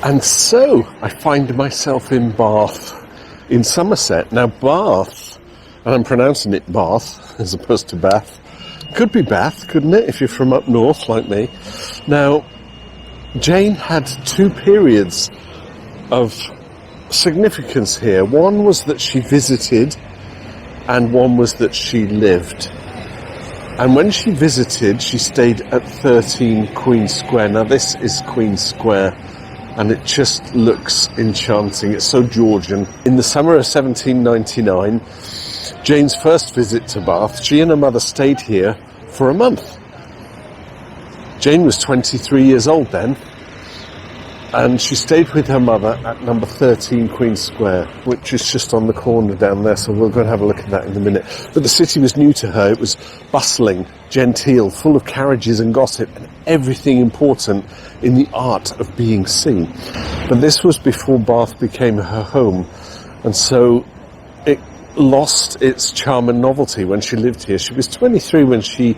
And so I find myself in Bath, in Somerset. Now Bath, and I'm pronouncing it Bath as opposed to Bath. Could be Bath, couldn't it, if you're from up north like me? Now, Jane had two periods of significance here. One was that she visited, and one was that she lived. And when she visited, she stayed at 13 Queen Square. Now this is Queen Square, and it just looks enchanting. It's so Georgian. In the summer of 1799, Jane's first visit to Bath, she and her mother stayed here for a month. Jane was 23 years old then, and she stayed with her mother at number 13 Queen Square, which is just on the corner down there, so we'll go and have a look at that in a minute. But the city was new to her. It was bustling, genteel, full of carriages and gossip, and everything important in the art of being seen. But this was before Bath became her home, and so it lost its charm and novelty when she lived here. She was 23 when she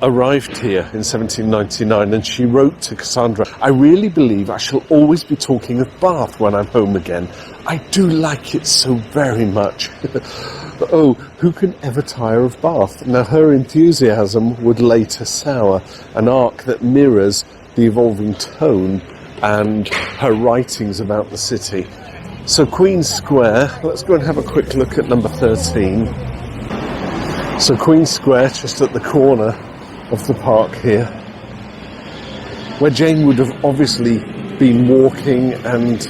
arrived here in 1799, and she wrote to Cassandra, "I really believe I shall always be talking of Bath when I'm home again. I do like it so very much." But oh, who can ever tire of Bath? Now her enthusiasm would later sour, an arc that mirrors the evolving tone and her writings about the city. So Queen Square, let's go and have a quick look at number 13. So Queen Square, just at the corner of the park here, where Jane would have obviously been walking and,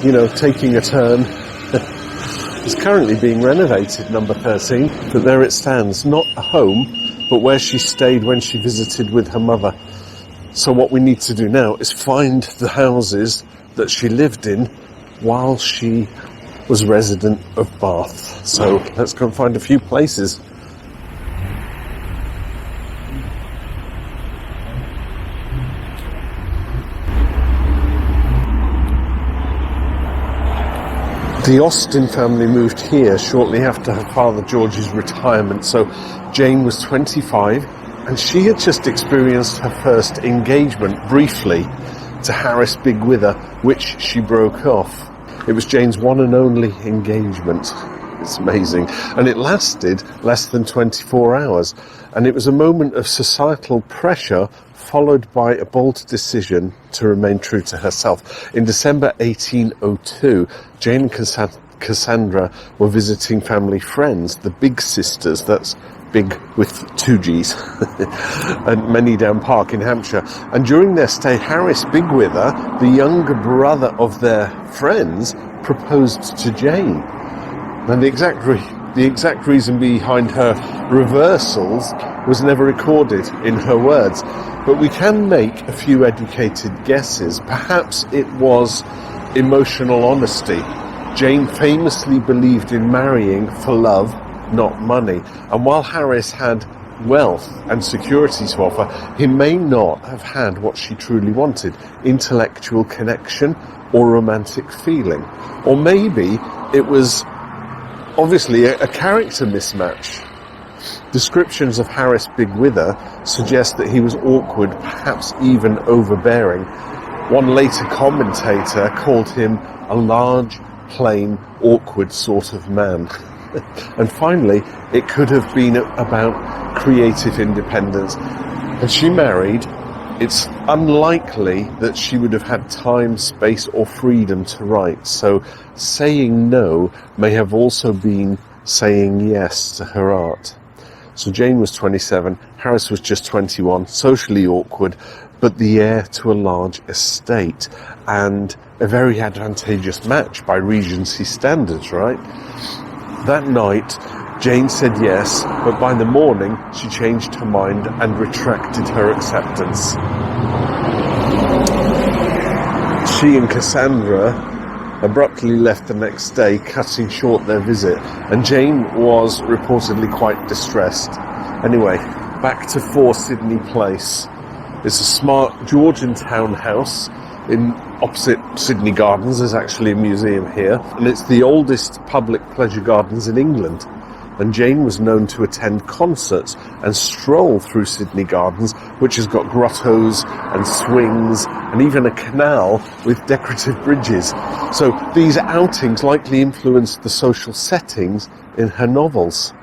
you know, taking a turn. It's currently being renovated, number 13, but there it stands. Not a home, but where she stayed when she visited with her mother. So what we need to do now is find the houses that she lived in while she was resident of Bath. So let's go and find a few places. The Austen family moved here shortly after her father George's retirement, so Jane was 25, and she had just experienced her first engagement, briefly, to Harris Bigwither, which she broke off. It was Jane's one and only engagement. It's amazing. And it lasted less than 24 hours, and it was a moment of societal pressure followed by a bold decision to remain true to herself. In December 1802, Jane and Cassandra were visiting family friends, the Big Sisters, that's big with two G's, at Manydown Park in Hampshire. And during their stay, Harris Bigwither, the younger brother of their friends, proposed to Jane. And the exact reason behind her reversals was never recorded in her words, but we can make a few educated guesses. Perhaps it was emotional honesty. Jane famously believed in marrying for love, not money, and while Harris had wealth and security to offer, he may not have had what she truly wanted, intellectual connection or romantic feeling. Or maybe it was obviously a character mismatch. Descriptions of Harris Bigwither suggest that he was awkward, perhaps even overbearing. One later commentator called him a large, plain, awkward sort of man. And finally, it could have been about creative independence. And she married. It's unlikely that she would have had time, space, or freedom to write. So saying no may have also been saying yes to her art. So Jane was 27, Harris was just 21, socially awkward, but the heir to a large estate, and a very advantageous match by Regency standards, right? That night, Jane said yes, but by the morning, she changed her mind and retracted her acceptance. She and Cassandra abruptly left the next day, cutting short their visit, and Jane was reportedly quite distressed. Anyway, back to 4 Sydney Place. It's a smart Georgian townhouse in opposite Sydney Gardens. There's actually a museum here, and it's the oldest public pleasure gardens in England. and Jane was known to attend concerts and stroll through Sydney Gardens, which has got grottos and swings and even a canal with decorative bridges. So these outings likely influenced the social settings in her novels.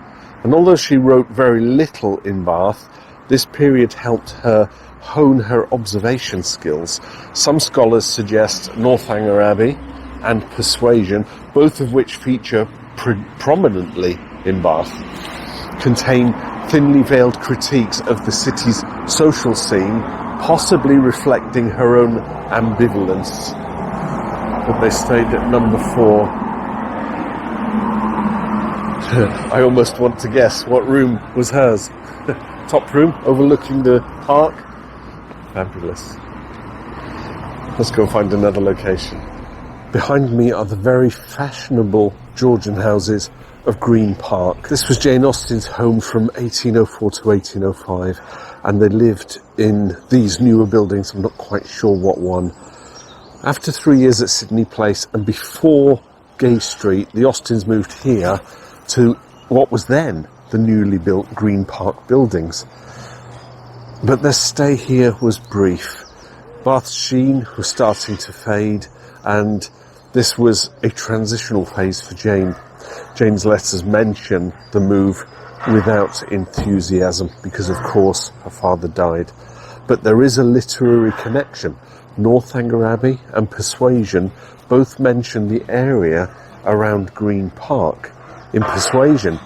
And although she wrote very little in Bath, this period helped her hone her observation skills. Some scholars suggest Northanger Abbey and Persuasion, both of which feature prominently in Bath, contain thinly veiled critiques of the city's social scene, possibly reflecting her own ambivalence. But they stayed at number 4. I almost want to guess what room was hers. Top room, overlooking the park. Fabulous. Let's go find another location. Behind me are the very fashionable Georgian houses of Green Park. This was Jane Austen's home from 1804 to 1805, and they lived in these newer buildings. I'm not quite sure what one. After 3 years at Sydney Place and before Gay Street, the Austens moved here to what was then the newly built Green Park buildings. But their stay here was brief. Bath's sheen was starting to fade, and this was a transitional phase for Jane. Jane's letters mention the move without enthusiasm because, of course, her father died. But there is a literary connection. Northanger Abbey and Persuasion both mention the area around Green Park. In Persuasion,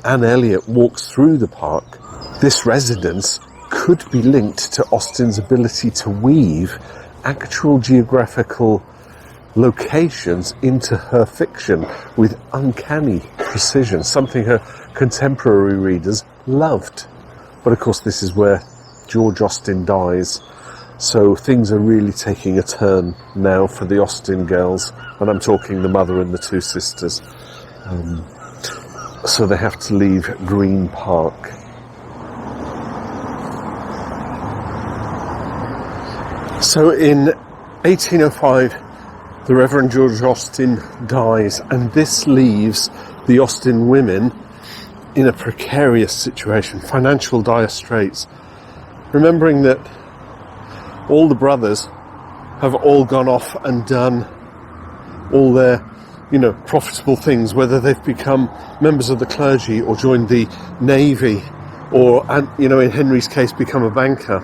Anne Elliot walks through the park. This residence could be linked to Austen's ability to weave actual geographical locations into her fiction with uncanny precision, something her contemporary readers loved. But of course this is where George Austen dies, so things are really taking a turn now for the Austen girls, and I'm talking the mother and the 2 sisters. So they have to leave Green Park. So in 1805, the Reverend George Austen dies, and this leaves the Austen women in a precarious situation, financial dire straits. Remembering that all the brothers have all gone off and done all their, profitable things, whether they've become members of the clergy or joined the Navy or, in Henry's case, become a banker.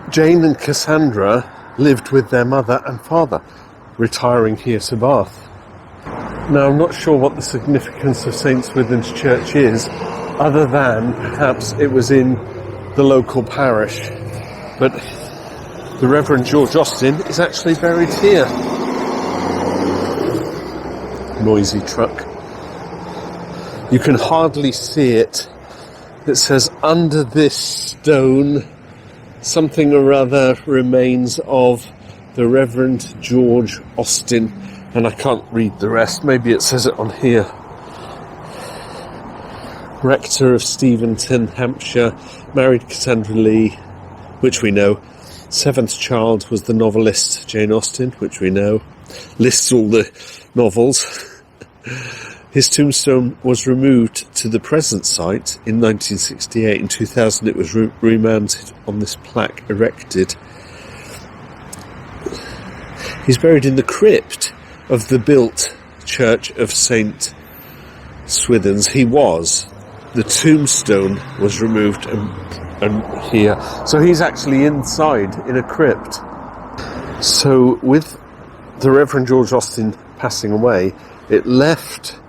Jane and Cassandra lived with their mother and father, retiring here to Bath. Now, I'm not sure what the significance of St. Swithin's Church is, other than perhaps it was in the local parish. But the Reverend George Austen is actually buried here. Noisy truck. You can hardly see it. It says, under this stone, something or other remains of the Reverend George Austen, and I can't read the rest. Maybe it says it on here. Rector of Steventon, Hampshire, married Cassandra Lee, which we know. 7th child was the novelist Jane Austen, which we know. Lists all the novels. His tombstone was removed to the present site in 1968. In 2000 it was remounted on this plaque erected. He's buried in the crypt of the built church of St. Swithin's. He was. The tombstone was removed and here. So he's actually inside in a crypt. So with the Reverend George Austen passing away, it left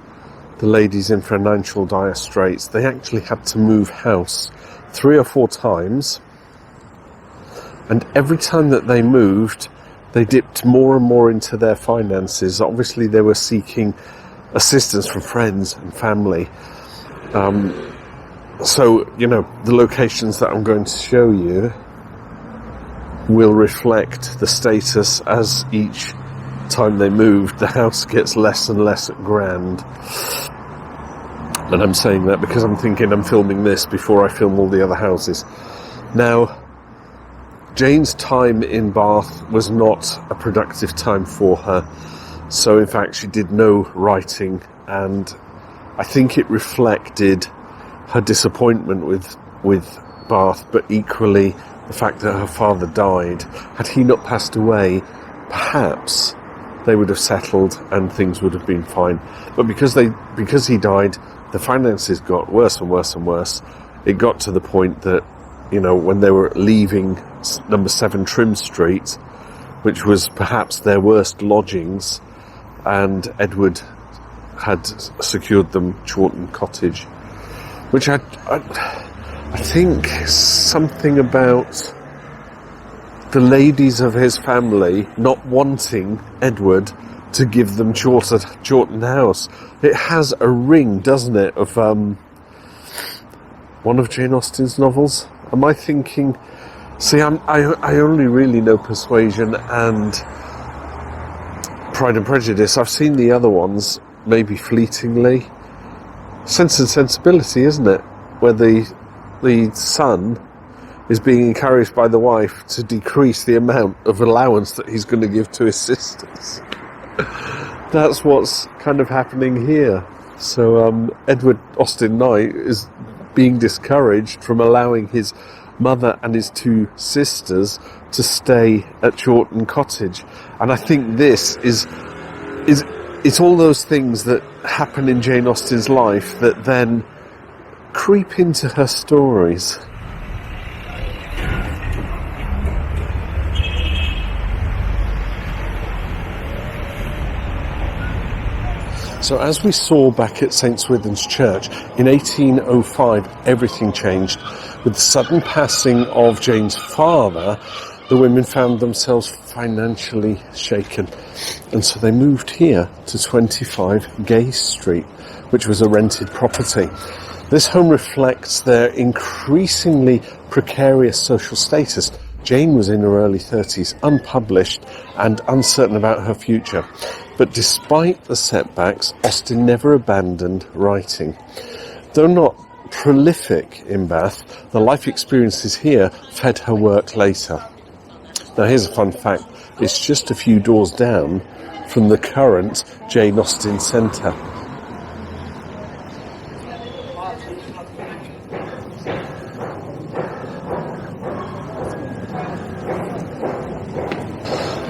the ladies in financial dire straits. They actually had to move house 3 or 4 times. And every time that they moved, they dipped more and more into their finances. Obviously, they were seeking assistance from friends and family. So, the locations that I'm going to show you will reflect the status as each time they moved. The house gets less and less grand. And I'm saying that because I'm thinking I'm filming this before I film all the other houses. Now, Jane's time in Bath was not a productive time for her. So in fact she did no writing, and I think it reflected her disappointment with Bath, but equally the fact that her father died. Had he not passed away, perhaps they would have settled and things would have been fine. But because he died, the finances got worse and worse and worse. It got to the point that, you know, when they were leaving number 7 Trim Street, which was perhaps their worst lodgings, and Edward had secured them Chawton Cottage, which I think something about the ladies of his family not wanting Edward to give them Chawton House. It has a ring, doesn't it, of one of Jane Austen's novels? Am I thinking? See, I only really know Persuasion and Pride and Prejudice. I've seen the other ones, maybe fleetingly. Sense and Sensibility, isn't it? Where the son is being encouraged by the wife to decrease the amount of allowance that he's going to give to his sisters. That's what's kind of happening here. So Edward Austen Knight is being discouraged from allowing his mother and his 2 sisters to stay at Chawton Cottage. And I think this is it's all those things that happen in Jane Austen's life that then creep into her stories. So as we saw back at St Swithin's Church, in 1805 everything changed. With the sudden passing of Jane's father, the women found themselves financially shaken. And so they moved here to 25 Gay Street, which was a rented property. This home reflects their increasingly precarious social status. Jane was in her early 30s, unpublished and uncertain about her future. But despite the setbacks, Austen never abandoned writing. Though not prolific in Bath, the life experiences here fed her work later. Now here's a fun fact. It's just a few doors down from the current Jane Austen Centre.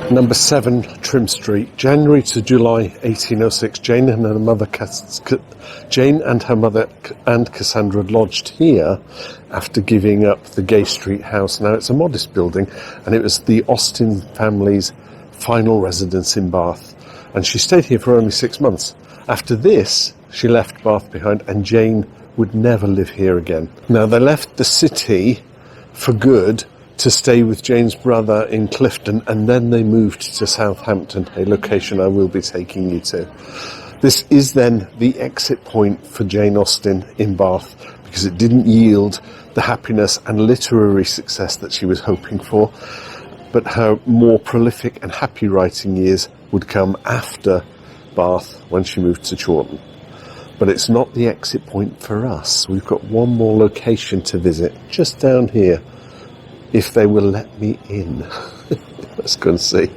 Number 7 Trim Street, January to July 1806. Jane and her mother and Cassandra lodged here after giving up the Gay Street house. Now it's a modest building, and it was the Austen family's final residence in Bath, and she stayed here for only 6 months. After this, she left Bath behind, and Jane would never live here again. Now they left the city for good to stay with Jane's brother in Clifton, and then they moved to Southampton, a location I will be taking you to. This is then the exit point for Jane Austen in Bath, because it didn't yield the happiness and literary success that she was hoping for, but her more prolific and happy writing years would come after Bath, when she moved to Chawton. But it's not the exit point for us. We've got one more location to visit, just down here, if they will let me in. Let's go and see.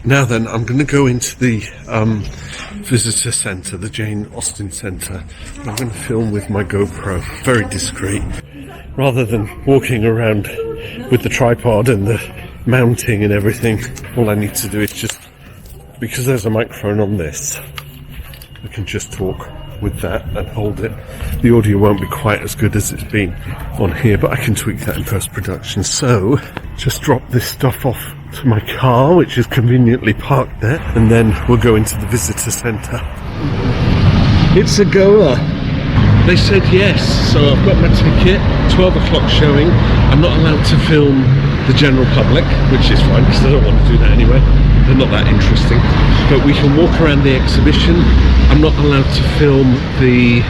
Now then, I'm going to go into the visitor centre, the Jane Austen Centre. I'm going to film with my GoPro, very discreet, rather than walking around with the tripod and the mounting and everything. All I need to do is just, because there's a microphone on this, I can just talk with that and hold it. The audio won't be quite as good as it's been on here, but I can tweak that in post-production. So just drop this stuff off to my car, which is conveniently parked there, and then we'll go into the visitor centre. It's a goer. They said yes, so I've got my ticket, 12 o'clock showing. I'm not allowed to film the general public, which is fine because I don't want to do that anyway. They're not that interesting. But we can walk around the exhibition. I'm not allowed to film the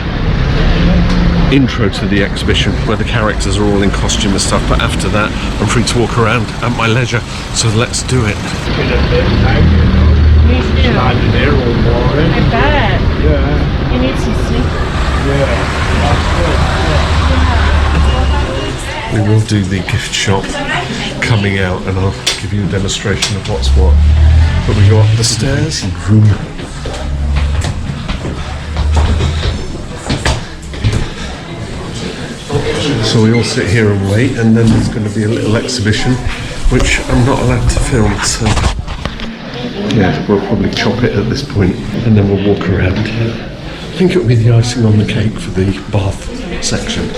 intro to the exhibition where the characters are all in costume and stuff, but after that I'm free to walk around at my leisure, so let's do it. Me too. I bet. Yeah. You need some sleep. We will do the gift shop coming out, and I'll give you a demonstration of what's what. But we go up the stairs. Room. So we all sit here and wait, and then there's going to be a little exhibition, which I'm not allowed to film, so yeah, we'll probably chop it at this point, and then we'll walk around. I think it'll be the icing on the cake for the bath section.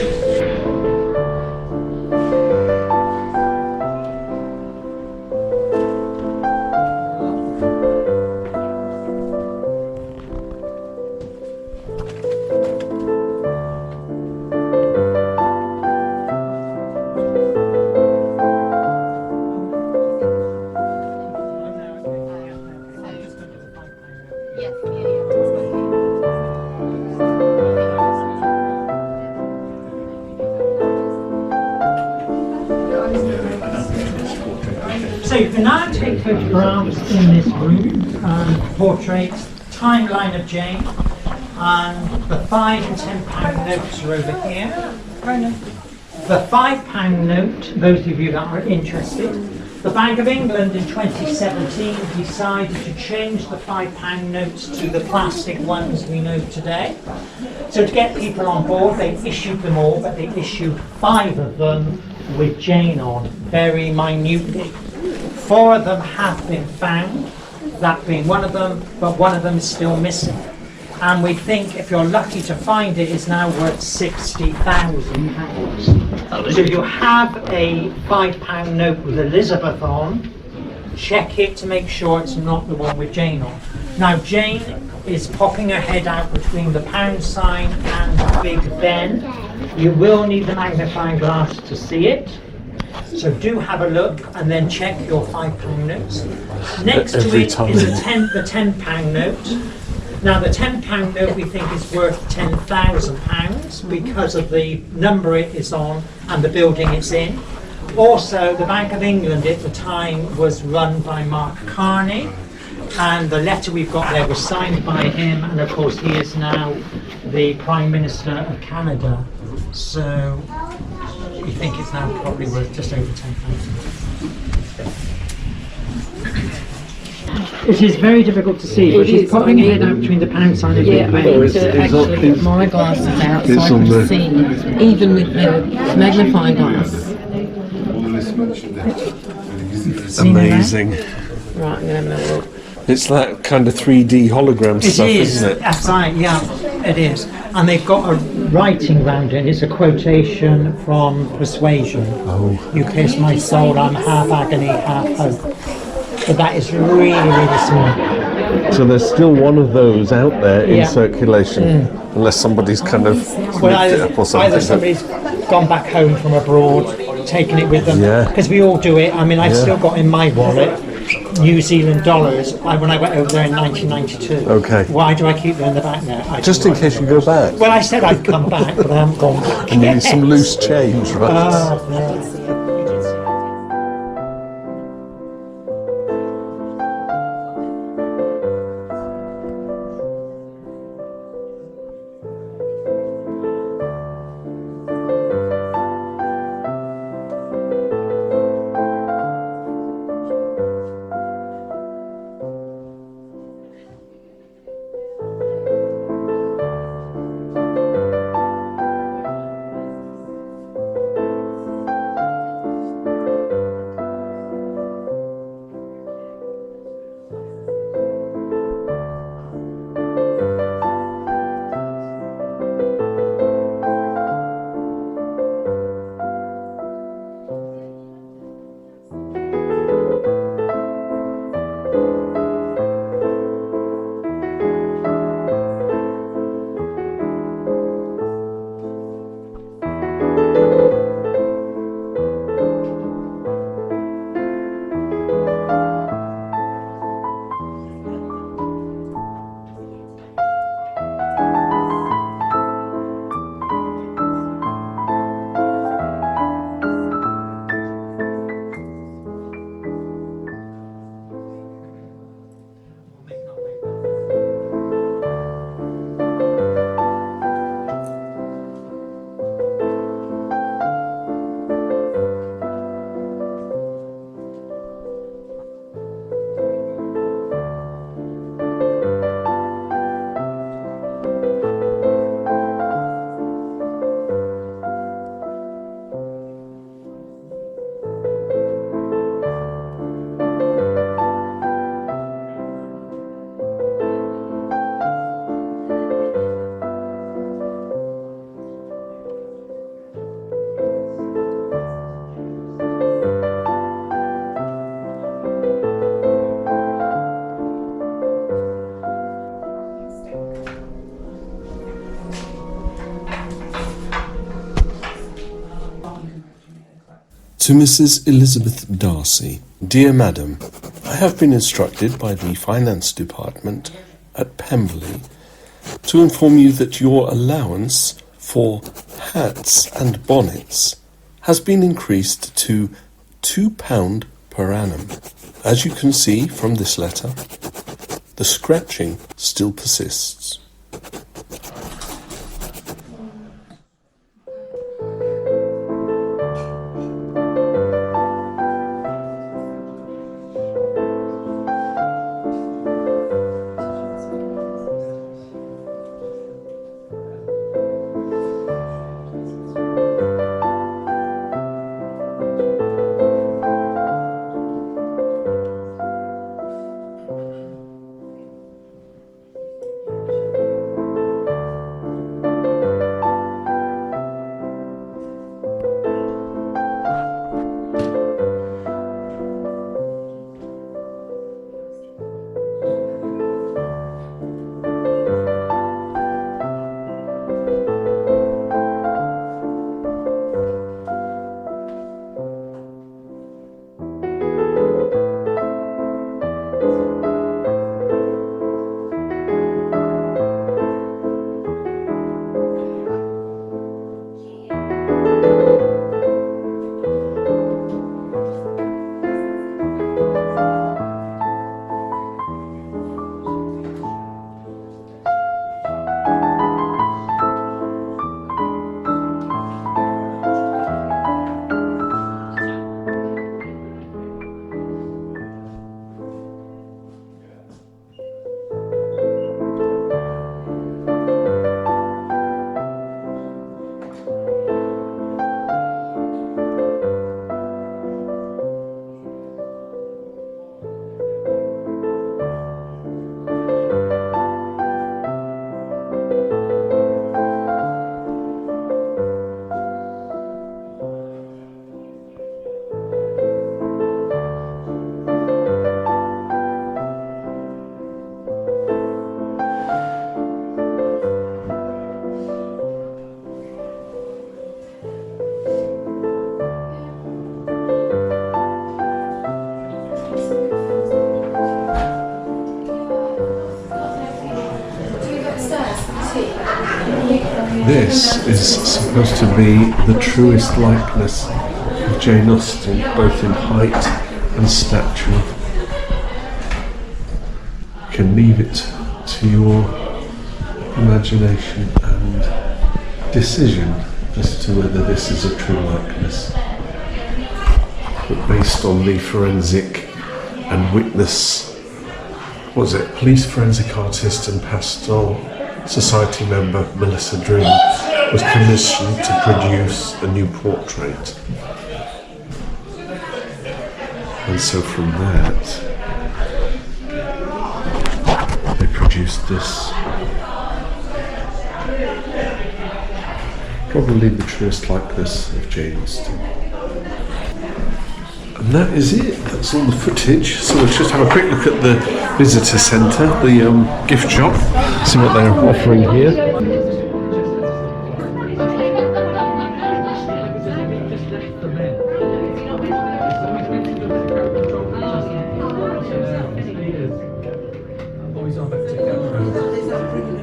So you can now take photographs in this room, portraits, timeline of Jane, and the £5 and £10 notes are over here. The £5 note, those of you that are interested, the Bank of England in 2017 decided to change the £5 notes to the plastic ones we know today. So to get people on board, they issued them all, but they issued 5 of them with Jane on, very minutely. 4 of them have been found, that being one of them, but one of them is still missing. And we think if you're lucky to find it, it's now worth £60,000. So you have a £5 note with Elizabeth on, check it to make sure it's not the one with Jane on. Now Jane is popping her head out between the pound sign and Big Ben. You will need the magnifying glass to see it. So do have a look and then check your £5 notes. Next to it is the £10 note. Now the £10 note we think is worth £10,000 because of the number it is on and the building it's in. Also, the Bank of England at the time was run by Mark Carney, and the letter we've got there was signed by him, and of course he is now the Prime Minister of Canada. So we think it's now probably worth just over £10,000. It is very difficult to see, but she's popping her head out between the pound sign and Big Ben. I need to actually get my glasses out so I can see, even with the magnifying glass. Amazing. Right, I'm going to have a look. It's that kind of 3D hologram stuff, isn't it? That's right, yeah, it is. And they've got a writing round it. It's a quotation from Persuasion. Oh. You kiss my soul, I'm half agony, half hope. But that is really, really small. So there's still one of those out there in circulation, unless somebody's kind of nicked it up or something. Either somebody's gone back home from abroad, taken it with them, because we all do it. I mean, I've still got in my wallet New Zealand dollars when I went over there in 1992. Okay. Why do I keep them in the back there? Just in case you go back. Well, I said I'd come back, but I haven't gone back. And you need some loose change, right? To Mrs. Elizabeth Darcy. Dear Madam, I have been instructed by the Finance Department at Pemberley to inform you that your allowance for hats and bonnets has been increased to £2 per annum. As you can see from this letter, the scratching still persists. This is supposed to be the truest likeness of Jane Austen, both in height and stature. You can leave it to your imagination and decision as to whether this is a true likeness. But based on the forensic and witness, police forensic artist and pastel society member Melissa Drew was commissioned to produce a new portrait. And so from that, they produced this. Probably the truest likeness of Jane Austen. And that is it. That's all the footage. So we'll just have a quick look at the visitor centre, the gift shop, see what they're offering here.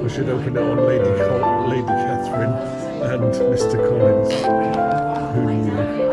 We should open it on Lady Catherine and Mr. Collins, who knew.